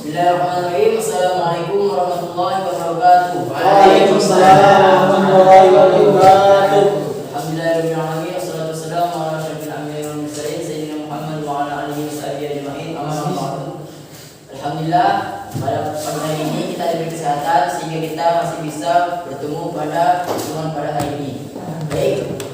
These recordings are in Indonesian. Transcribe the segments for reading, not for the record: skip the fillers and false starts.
Bismillahirrahmanirrahim. Assalamualaikum warahmatullahi wabarakatuh. Waalaikumsalam warahmatullahi wabarakatuh. Alhamdulillahirabbil alamin. Wassalatu wassalamu ala asyrofil anbiya'i wal mursalin sayyidina Muhammad wa ala alihi washabihi ajma'in. Amma ba'du. Alhamdulillah, pada pagi hari ini kita diberi kesehatan sehingga kita masih bisa bertemu pada pertemuan pada hari ini. Baik,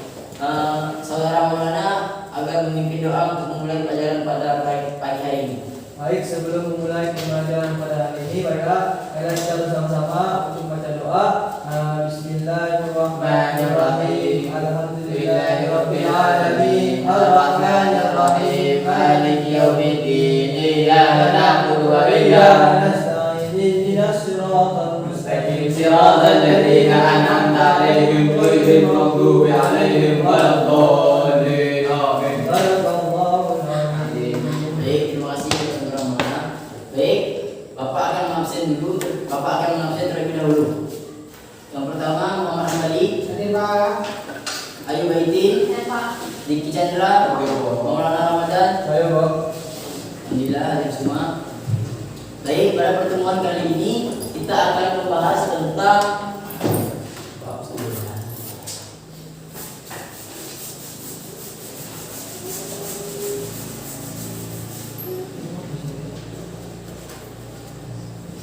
saudara Maulana agar memimpin doa untuk memulai pelajaran pada pagi hari ini. Baik, sebelum memulai pembelajaran pada hari ini, baiklah kita bersama-sama untuk baca doa. Bismillahirrahmanirrahim. Alhamdulillahirabbil alamin. Arrahmanirrahim. Maliki yaumiddin. Iyyaka na'budu wa iyyaka nasta'in. Ihdinas siratal mustaqim. Siratal ladzina an'amta 'alaihim ghairil maghdubi 'alaihim waladdallin. Amin. Barakallahu fiikum. Baik, terima kasih saudara Maulana. Baik, Bapak akan mengabsen dulu. Bapak akan mengabsen terlebih dahulu. Yang pertama Muhammad Hambali, Ayu Baitin, Diki Chandra, Maulana Ramadan. Ayo, Bang. Alhamdulillah hadir semua. Baik, pada pertemuan kali ini kita akan membahas tentang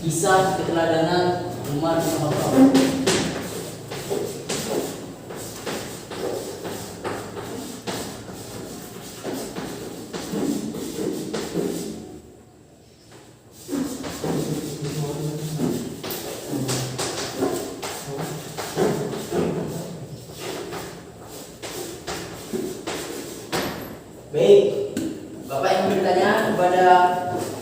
kisah keteladanan Umar bin Khattab. Baik, Bapak yang bertanya kepada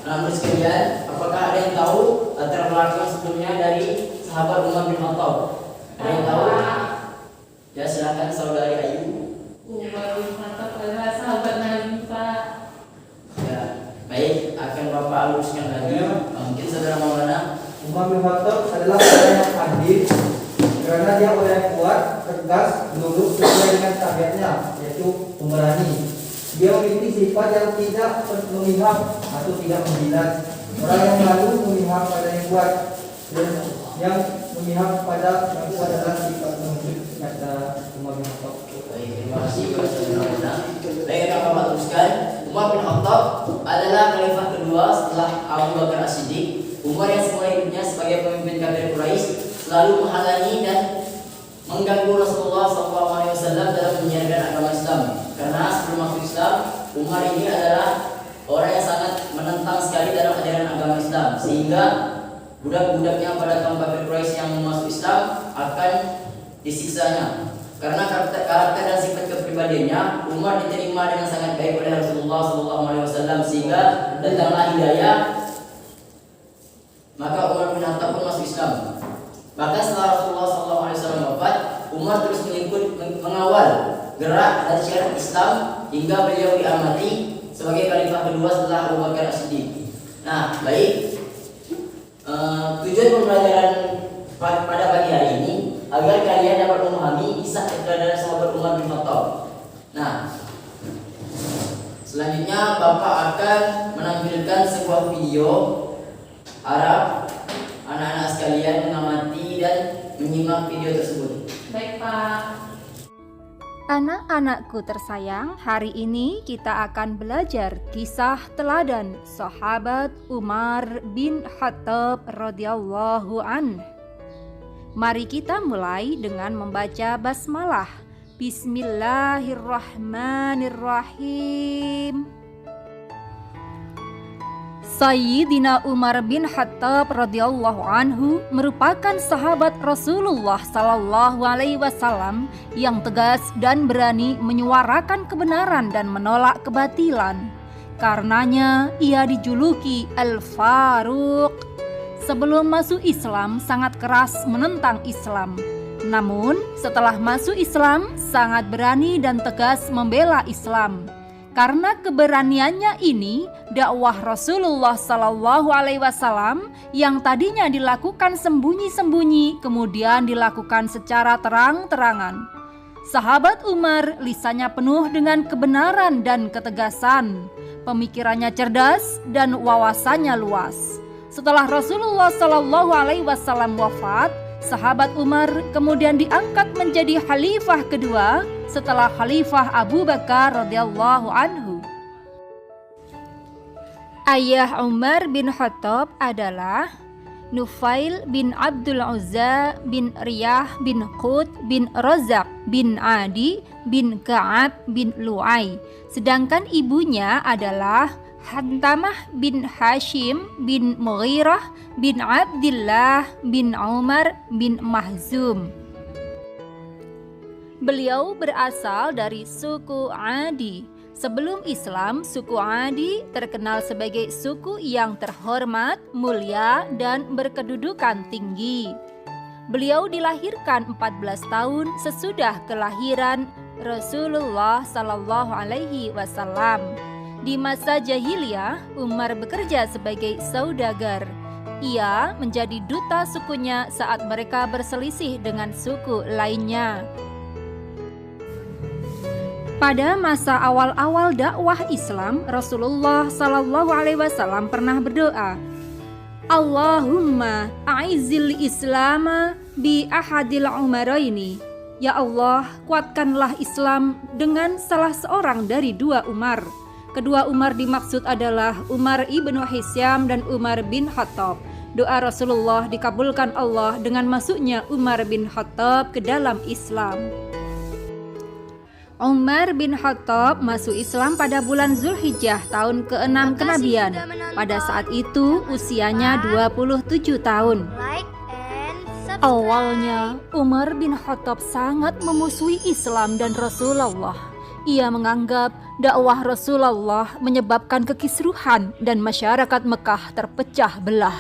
anak sekalian, apakah ada yang tahu latar belakang sebelumnya dari sahabat Umar bin Khattab? Ada yang tahu? Ya, silakan saudari Ayu. Umar bin Khattab adalah sahabat Nabi, Pak. Ya, baik, akan Bapak luruskan lagi. Mungkin saudara Maulana. Umar bin Khattab adalah orang yang adil karena dia orang yang kuat, tegas, lurus sesuai dengan tabiatnya, yaitu pemberani. Dia memiliki sifat yang tidak memihak atau tidak menjilat. Orang yang selalu memihak pada yang kuat dan yang memihak pada yang kuat adalah sifat menunjuk, kata Umar bin Khattab. Baik, terima kasih kepada saudara Maulana. Baik, akan Bapak teruskan. Umar bin Khattab adalah khalifah kedua setelah Abu Bakar As-Siddiq. Umar yang semula hidupnya sebagai pemimpin kafir Quraisy selalu menghalangi dan mengganggu Rasulullah SAW dalam menyiarkan agama Islam. Karena sebelum masuk Islam, Umar ini adalah orang yang sangat menentang sekali dalam ajaran agama Islam, sehingga budak-budaknya pada kaum kafir Quraisy yang masuk Islam akan disiksanya. Karena karakter dan sifat kepribadiannya, Umar diterima dengan sangat baik oleh Rasulullah SAW, sehingga datanglah hidayah. Maka Umar bin Khattab pun masuk Islam. Bahkan setelah Rasulullah SAW wafat, Umar terus mengawal gerak dan syiar Islam hingga beliau diamati sebagai khalifah kedua setelah Abu Bakar As-Siddiq. Nah, baik. Tujuan pembelajaran pada pagi hari ini agar kalian dapat memahami kisah keteladanan sahabat Umar bin Khattab. Nah, selanjutnya Bapak akan menampilkan sebuah video Arab. Anak-anak sekalian mengamati dan menyimak video tersebut. Baik, Pak. Anak-anakku tersayang, hari ini kita akan belajar kisah teladan sahabat Umar bin Khattab radhiyallahu an. Mari kita mulai dengan membaca basmalah. Bismillahirrahmanirrahim. Sayyidina Umar bin Khattab radhiyallahu anhu merupakan sahabat Rasulullah sallallahu alaihi wasallam yang tegas dan berani menyuarakan kebenaran dan menolak kebatilan. Karenanya ia dijuluki Al-Faruq. Sebelum masuk Islam sangat keras menentang Islam. Namun setelah masuk Islam sangat berani dan tegas membela Islam. Karena keberaniannya ini, dakwah Rasulullah Sallallahu Alaihi Wasallam yang tadinya dilakukan sembunyi-sembunyi, kemudian dilakukan secara terang-terangan. Sahabat Umar lisannya penuh dengan kebenaran dan ketegasan, pemikirannya cerdas dan wawasannya luas. Setelah Rasulullah Shallallahu Alaihi Wasallam wafat, sahabat Umar kemudian diangkat menjadi khalifah kedua setelah Khalifah Abu Bakar radhiyallahu anhu. Ayah Umar bin Khattab adalah Nufail bin Abdul Uzza bin Riyah bin Qut bin Razak bin Adi bin Ka'ab bin Lu'ay. Sedangkan ibunya adalah Hantamah bin Hashim bin Mughirah bin Abdullah bin Umar bin Mahzum. Beliau berasal dari suku Adi. Sebelum Islam, suku Adi terkenal sebagai suku yang terhormat, mulia, dan berkedudukan tinggi. Beliau dilahirkan 14 tahun sesudah kelahiran Rasulullah Sallallahu Alaihi Wasallam. Di masa jahiliyah, Umar bekerja sebagai saudagar. Ia menjadi duta sukunya saat mereka berselisih dengan suku lainnya. Pada masa awal-awal dakwah Islam, Rasulullah Sallallahu Alaihi Wasallam pernah berdoa, Allahumma a'izil Islama bi ahadil umaraini. Ya Allah, kuatkanlah Islam dengan salah seorang dari dua Umar. Kedua Umar dimaksud adalah Umar ibnu Hisyam dan Umar bin Khattab. Doa Rasulullah dikabulkan Allah dengan masuknya Umar bin Khattab ke dalam Islam. Umar bin Khattab masuk Islam pada bulan Zulhijjah tahun ke-6 kenabian. Pada saat itu usianya 27 tahun. Awalnya Umar bin Khattab sangat memusuhi Islam dan Rasulullah. Ia menganggap dakwah Rasulullah menyebabkan kekisruhan dan masyarakat Mekah terpecah belah.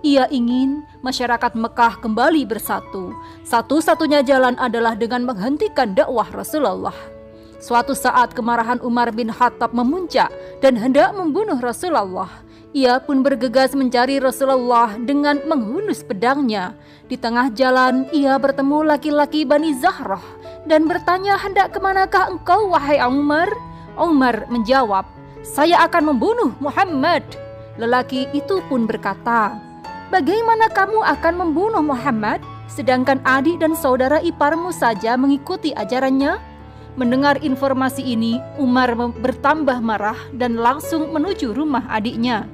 Ia ingin masyarakat Mekah kembali bersatu. Satu-satunya jalan adalah dengan menghentikan dakwah Rasulullah. Suatu saat kemarahan Umar bin Khattab memuncak dan hendak membunuh Rasulullah. Ia pun bergegas mencari Rasulullah dengan menghunus pedangnya. Di tengah jalan ia bertemu laki-laki Bani Zahrah dan bertanya, hendak kemanakah engkau wahai Umar? Umar menjawab, saya akan membunuh Muhammad. Lelaki itu pun berkata, bagaimana kamu akan membunuh Muhammad, sedangkan adik dan saudara iparmu saja mengikuti ajarannya? Mendengar informasi ini, Umar bertambah marah dan langsung menuju rumah adiknya.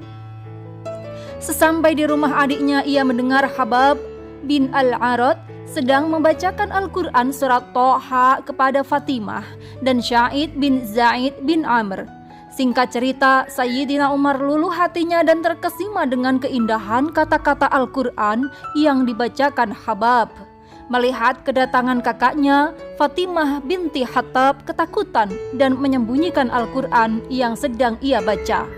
Sesampai di rumah adiknya, ia mendengar Habab bin Al-Arad sedang membacakan Al-Quran surat Toha kepada Fatimah dan Sya'id bin Zaid bin Amr. Singkat cerita, Sayyidina Umar luluh hatinya dan terkesima dengan keindahan kata-kata Al-Quran yang dibacakan Habab. Melihat kedatangan kakaknya, Fatimah binti Khattab ketakutan dan menyembunyikan Al-Quran yang sedang ia baca.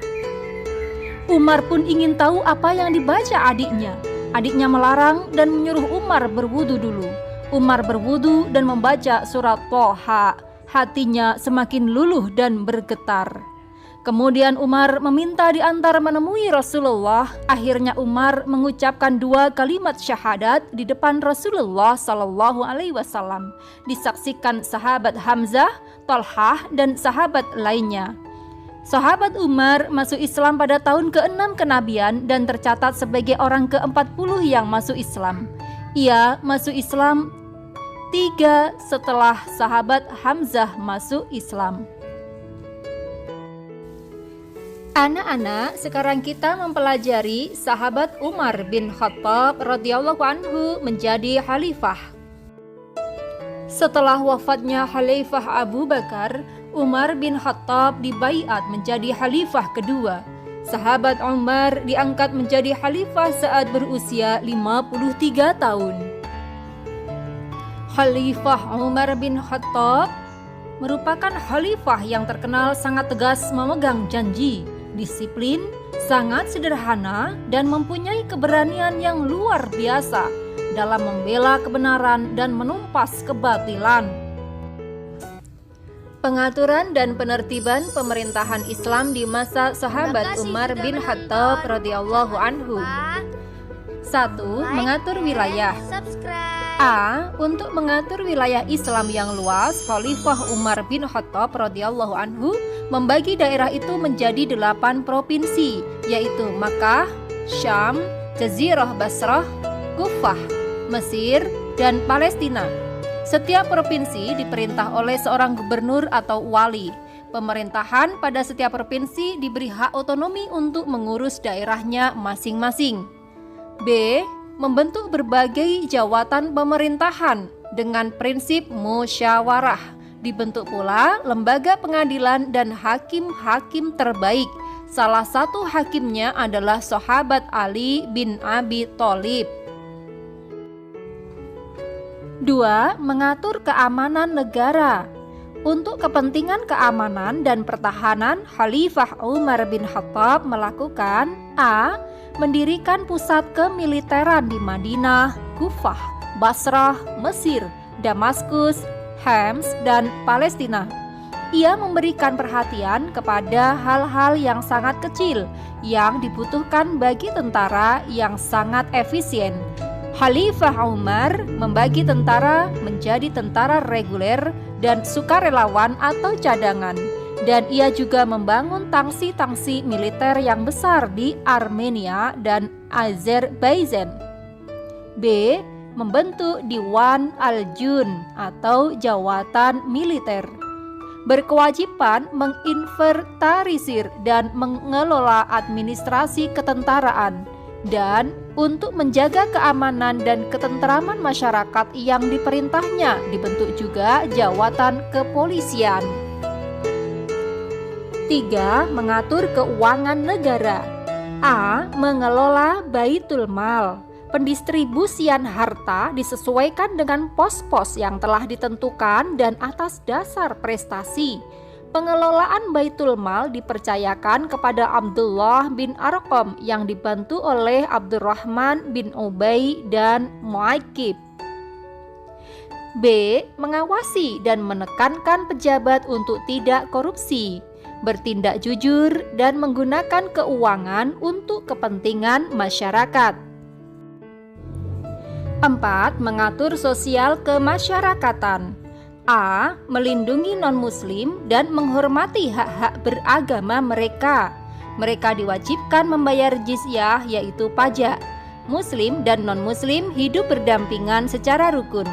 Umar pun ingin tahu apa yang dibaca adiknya. Adiknya melarang dan menyuruh Umar berwudu dulu. Umar berwudu dan membaca surat Toha. Hatinya semakin luluh dan bergetar. Kemudian Umar meminta diantar menemui Rasulullah. Akhirnya Umar mengucapkan 2 kalimat syahadat di depan Rasulullah Sallallahu Alaihi Wasallam. Disaksikan sahabat Hamzah, Talhah, dan sahabat lainnya. Sahabat Umar masuk Islam pada tahun ke-6 kenabian dan tercatat sebagai orang ke-40 yang masuk Islam. Ia masuk Islam 3 setelah sahabat Hamzah masuk Islam. Anak-anak, sekarang kita mempelajari sahabat Umar bin Khattab radhiyallahu anhu menjadi khalifah. Setelah wafatnya Khalifah Abu Bakar, Umar bin Khattab dibaiat menjadi khalifah kedua. Sahabat Umar diangkat menjadi khalifah saat berusia 53 tahun. Khalifah Umar bin Khattab merupakan khalifah yang terkenal sangat tegas memegang janji, disiplin, sangat sederhana, dan mempunyai keberanian yang luar biasa dalam membela kebenaran dan menumpas kebatilan. Pengaturan dan penertiban pemerintahan Islam di masa sahabat Umar bin Khattab radhiyallahu anhu. 1. Mengatur wilayah. A. Untuk mengatur wilayah Islam yang luas, Khalifah Umar bin Khattab radhiyallahu anhu membagi daerah itu menjadi 8 provinsi, yaitu Makkah, Syam, Jazirah Basrah, Kufah, Mesir, dan Palestina. Setiap provinsi diperintah oleh seorang gubernur atau wali. Pemerintahan pada setiap provinsi diberi hak otonomi untuk mengurus daerahnya masing-masing. B. Membentuk berbagai jawatan pemerintahan dengan prinsip musyawarah. Dibentuk pula lembaga pengadilan dan hakim-hakim terbaik. Salah satu hakimnya adalah sahabat Ali bin Abi Thalib. 2. Mengatur keamanan negara. Untuk kepentingan keamanan dan pertahanan, Khalifah Umar bin Khattab melakukan A. Mendirikan pusat kemiliteran di Madinah, Kufah, Basrah, Mesir, Damaskus, Homs, dan Palestina. Ia memberikan perhatian kepada hal-hal yang sangat kecil yang dibutuhkan bagi tentara yang sangat efisien. Khalifah Umar membagi tentara menjadi tentara reguler dan sukarelawan atau cadangan, dan ia juga membangun tangsi-tangsi militer yang besar di Armenia dan Azerbaijan. B. Membentuk Diwan Al-Jun atau jawatan militer. Berkewajiban menginventarisir dan mengelola administrasi ketentaraan, dan untuk menjaga keamanan dan ketentraman masyarakat yang diperintahnya dibentuk juga jawatan kepolisian. 3. Mengatur keuangan negara. A. Mengelola Baitul Mal. Pendistribusian harta disesuaikan dengan pos-pos yang telah ditentukan dan atas dasar prestasi. Pengelolaan Baitul Mal dipercayakan kepada Abdullah bin Arqam yang dibantu oleh Abdurrahman bin Ubay dan Mu'aqqib. B. Mengawasi dan menekankan pejabat untuk tidak korupsi, bertindak jujur, dan menggunakan keuangan untuk kepentingan masyarakat. 4. Mengatur sosial kemasyarakatan. A. Melindungi non-muslim dan menghormati hak-hak beragama mereka. Mereka diwajibkan membayar jizyah, yaitu pajak. Muslim dan non-muslim hidup berdampingan secara rukun.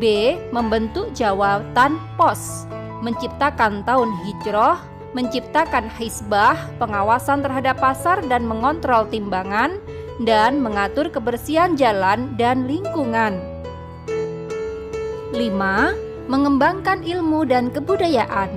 B. Membentuk jawatan pos, menciptakan tahun hijrah, menciptakan hisbah, pengawasan terhadap pasar dan mengontrol timbangan, dan mengatur kebersihan jalan dan lingkungan. 5. Mengembangkan ilmu dan kebudayaan.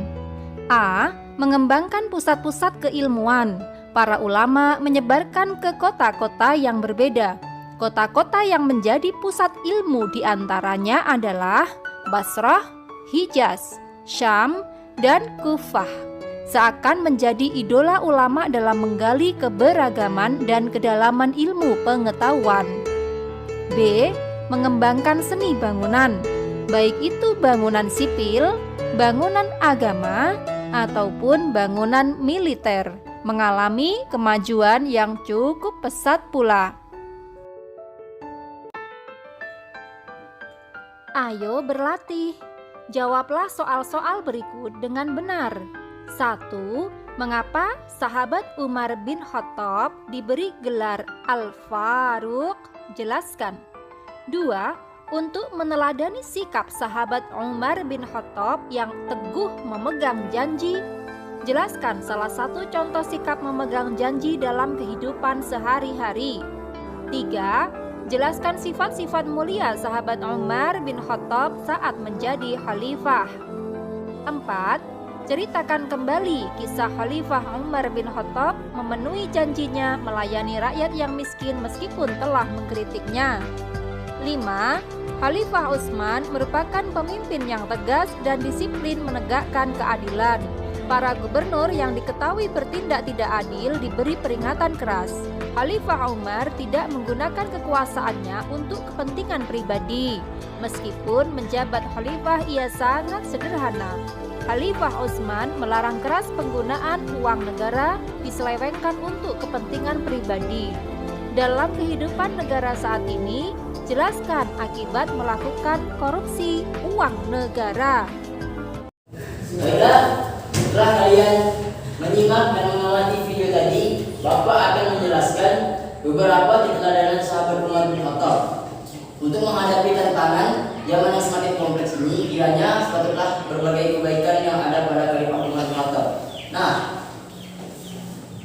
A. Mengembangkan pusat-pusat keilmuan. Para ulama menyebarkan ke kota-kota yang berbeda. Kota-kota yang menjadi pusat ilmu diantaranya adalah Basrah, Hijaz, Syam, dan Kufah. Seakan menjadi idola ulama dalam menggali keberagaman dan kedalaman ilmu pengetahuan. B. Mengembangkan seni bangunan, baik itu bangunan sipil, bangunan agama, ataupun bangunan militer, mengalami kemajuan yang cukup pesat pula. Ayo berlatih. Jawablah soal-soal berikut dengan benar. 1. Mengapa sahabat Umar bin Khattab diberi gelar Al-Faruq? Jelaskan. 2. Untuk meneladani sikap sahabat Umar bin Khattab yang teguh memegang janji, jelaskan salah satu contoh sikap memegang janji dalam kehidupan sehari-hari. 3. Jelaskan sifat-sifat mulia sahabat Umar bin Khattab saat menjadi khalifah. 4. Ceritakan kembali kisah Khalifah Umar bin Khattab memenuhi janjinya melayani rakyat yang miskin meskipun telah mengkritiknya. 5. Khalifah Utsman merupakan pemimpin yang tegas dan disiplin menegakkan keadilan. Para gubernur yang diketahui bertindak tidak adil diberi peringatan keras. Khalifah Umar tidak menggunakan kekuasaannya untuk kepentingan pribadi. Meskipun menjabat khalifah, ia sangat sederhana. Khalifah Utsman melarang keras penggunaan uang negara diselewengkan untuk kepentingan pribadi. Dalam kehidupan negara saat ini, jelaskan akibat melakukan korupsi uang negara. Baiklah, setelah kalian menyimak dan mengamati video tadi, Bapak akan menjelaskan beberapa keteladanan sahabat Umar bin Khattab. Untuk menghadapi tantangan zaman yang semakin kompleks ini, kiranya sepatutlah berbagai kebaikan yang ada pada Khalifah Umar bin Khattab. Nah,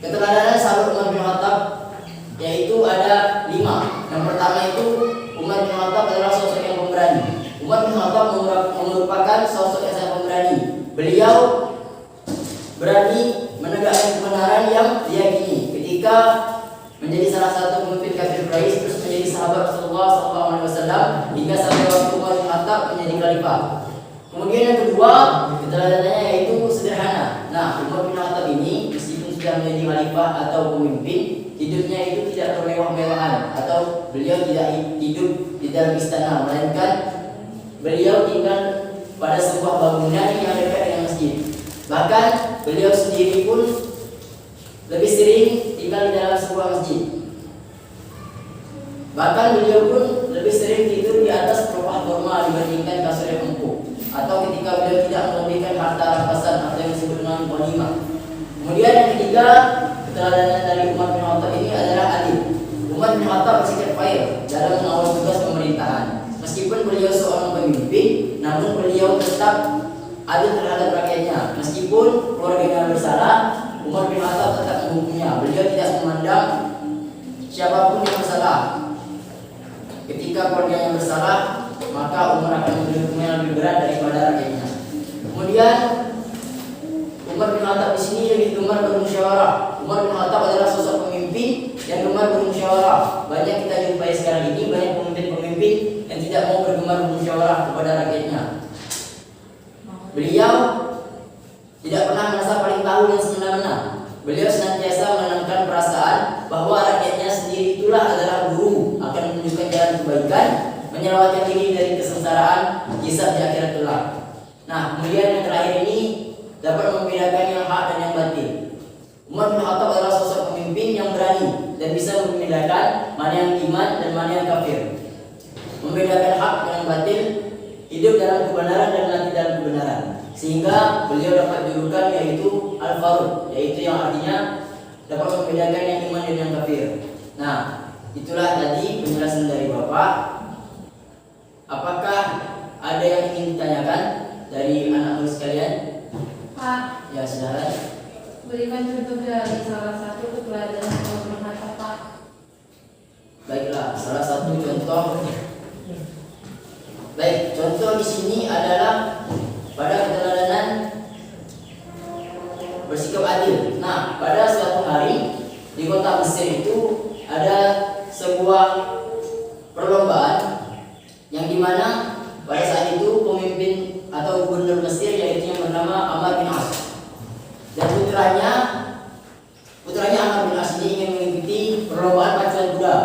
keteladanan sahabat Umar bin Khattab yaitu ada 5. Yang pertama itu Umar bin Khattab adalah sosok yang pemberani. Umar bin Khattab merupakan sosok yang sangat pemberani. Beliau berani menegakkan kebenaran yang diyakini ketika menjadi salah satu pemimpin kafir Quraisy, terus menjadi sahabat Rasulullah SAW hingga sampai waktu Umar bin Khattab menjadi khalifah. Kemudian yang kedua, keteladanannya yaitu sederhana. Nah, Umar bin Khattab ini meskipun sudah menjadi khalifah atau pemimpin, hidupnya itu tidak bermewah-mewahan atau beliau tidak hidup di dalam istana, melainkan beliau tinggal pada sebuah bangunan yang dekat dengan masjid. Bahkan beliau sendiri pun lebih sering tinggal di dalam sebuah masjid. Bahkan beliau pun lebih sering tidur di atas pelepah kurma dibandingkan kasur yang empuk, atau ketika beliau tidak melebihkan harta rampasan atau yang disebut dengan ghanimah. Kemudian yang ketiga, keteladanan dari Umar bin Khattab ini adalah adil. Umar bin Khattab bersikap fair dalam mengawal tugas pemerintahan. Meskipun beliau seorang pemimpin, namun beliau tetap adil terhadap rakyatnya. Meskipun keluarganya bersalah, Umar bin Khattab tetap menghukumnya. Beliau tidak memandang siapapun yang bersalah. Ketika keluarganya bersalah, maka Umar akan memberi hukuman yang lebih berat daripada rakyatnya. Kemudian Umar bin Khattab di sini lebih gemar bermusyawarah. Umar bin Khattab adalah sosok pemimpin yang gemar bermusyawarah. Banyak kita jumpai sekarang ini banyak pemimpin-pemimpin yang tidak mau bergemar bermusyawarah kepada rakyatnya. Beliau tidak pernah merasa paling tahu dan semena-mena. Beliau senantiasa menanamkan perasaan bahwa rakyatnya sendiri itulah adalah guru, akan menunjukkan jalan kebaikan, menyelamatkan diri dari kesengsaraan, hisab di akhirat kelak. Nah, kemudian yang terakhir ini dapat membedakan yang hak dan yang batil. Umar bin Khattab adalah sosok pemimpin yang berani dan bisa membedakan mana yang iman dan mana yang kafir. Membedakan hak dengan batil, hidup dalam kebenaran dan mati dalam kebenaran. Sehingga beliau dapat dijulukan yaitu Al-Faruq, yaitu yang artinya dapat membedakan yang iman dan yang kafir. Nah, itulah tadi penjelasan dari Bapak. Apakah ada yang ingin ditanyakan dari anak murid sekalian? Pak, Ya, silakan. berikan contoh dari salah satu keteladanan Umar bin Khattab, Pak. Baiklah, salah satu contoh. Baik, contoh di sini adalah pada keteladanan bersikap adil. Nah, pada suatu hari di kota Mesir itu ada sebuah perlombaan yang dimana pada saat itu pemimpin atau gubernur Mesir yaitu yang bernama Amr bin As dan putranya Amr bin As ini ingin mengikuti perlombaan pacuan kuda.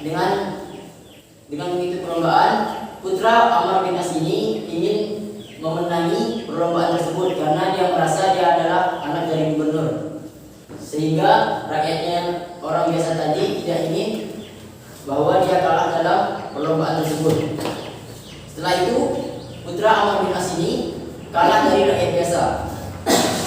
Dengan mengikuti perlombaan, putra Amr bin As ini ingin memenangi perlombaan tersebut karena dia merasa dia adalah anak dari gubernur, sehingga rakyatnya orang biasa tadi tidak ingin bahwa dia kalah dalam perlombaan tersebut. Setelah itu putra Amr bin As ini kalah dari rakyat biasa,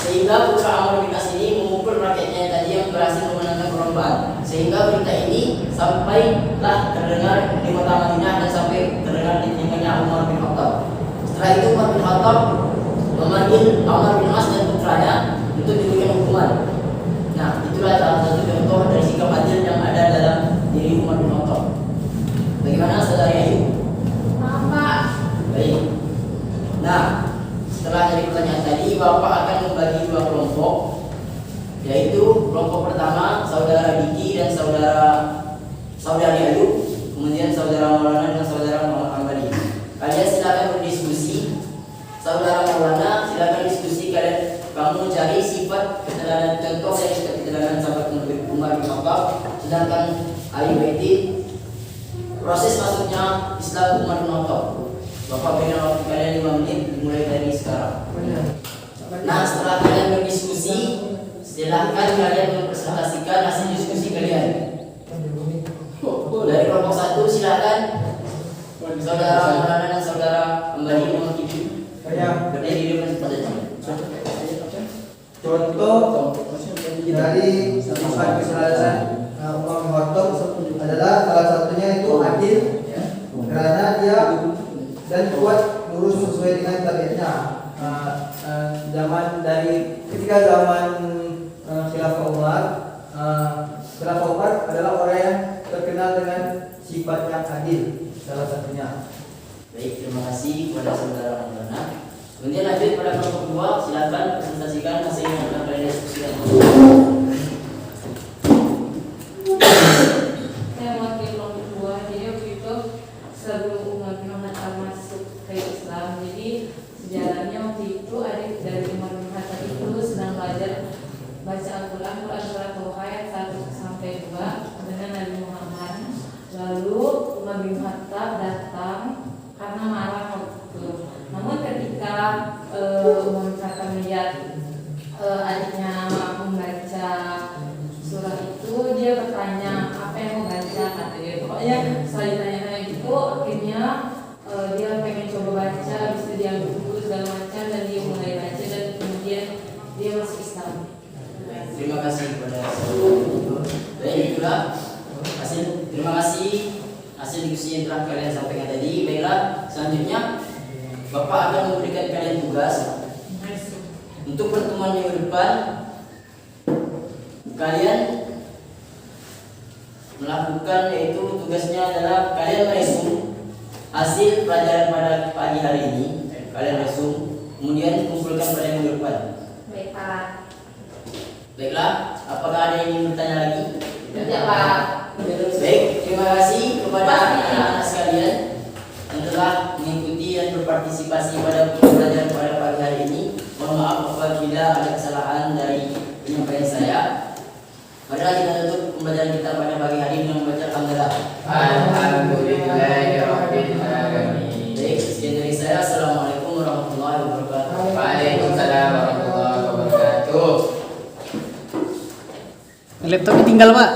sehingga putra Amr bin As ini memukul rakyatnya tadi yang berhasil memenangkan perlombaan, sehingga berita ini sampailah terdengar di kota Madinah dan sampai terdengar di telinganya Umar bin Khattab. Setelah itu Umar bin Khattab memanggil Amr bin As dan putranya untuk diberikan hukuman. Nah, itulah salah satu contoh dari sikap adil yang ada dalam diri Umar bin Khattab. Bagaimana saudara Ayu? Maaf, Pak. Baik. Nah, setelah dari pertanyaan tadi, Bapak akan membagi dua kelompok, yaitu kelompok pertama saudara Diki dan saudari Ayu, kemudian saudara Maulana dan saudara Muhammad Ambali. Kalian silakan berdiskusi. Saudara Maulana, silakan diskusi kamu cari sifat keteladanan, contoh dari sifat keteladanan sahabat Umar bin Khattab. Sedangkan Ayu Baiti proses masuknya Islam Umar bin Khattab. Bapak berikan waktu kalian 5 menit dimulai dari sekarang. Nah, setelah kalian berdiskusi, silahkan kalian mempresentasikan hasil diskusi kalian. Dari kelompok 1 silakan saudara Maulana dan saudara Ambali mewakili. Berdiri di depan saja. Contoh dari sifat keteladanan Umar bin Khattab orang yang terkenal dengan sifat yang adil, salah satunya. Baik, terima kasih kepada saudara Maulana. Kemudian lanjut pada kelompok 2, silakan presentasikan hasil yang telah kalian diskusikan. Saya mewakili kelompok 2. Jadi waktu itu sebelum Umar bin Khattab masuk ke Islam, jadi sejarahnya waktu itu adik dari Umar bin Khattab itu sedang belajar baca Al-Quran, surat Al-Toha ayat 1 sampai 2 dengan Nabi Muhammad. Lalu Umar bin Khattab datang karena marah waktu itu. Namun ketika Umar bin Khattab melihat adiknya membaca surah itu, dia bertanya apa yang mau baca, kata dia. Pokoknya setelah ditanya-tanya gitu, akhirnya dia pengen coba baca, habis itu dia buku segala macam dan dia mulai baca dan kemudian dia masuk Islam. Terima kasih kepada saudara. Baik, itulah hasil. Terima kasih hasil diskusi yang telah kalian sampaikan tadi. Baiklah, selanjutnya Bapak akan memberikan kalian tugas untuk pertemuan minggu depan. Kalian melakukan, yaitu tugasnya adalah kalian meresum hasil pelajaran pada pagi hari ini. Kalian resum, kemudian kumpulkan pada minggu depan. Baik Pak. Baiklah, apakah ada yang ingin bertanya lagi? Tidak Pak. Baik, terima kasih kepada anak-anak sekalian yang telah mengikuti dan berpartisipasi pada pelajaran pada pagi hari ini. Mohon maaf apabila ada kesalahan dari penyampaian saya. Mari kita tutup pembelajaran kita pada pagi hari dengan membaca alhamdulillah. Alhamdulillahirabbil alamin. Baik, sekian dari saya. Assalamualaikum warahmatullahi wabarakatuh. Waalaikumsalam warahmatullahi wabarakatuh. Laptopnya tinggal, Pak.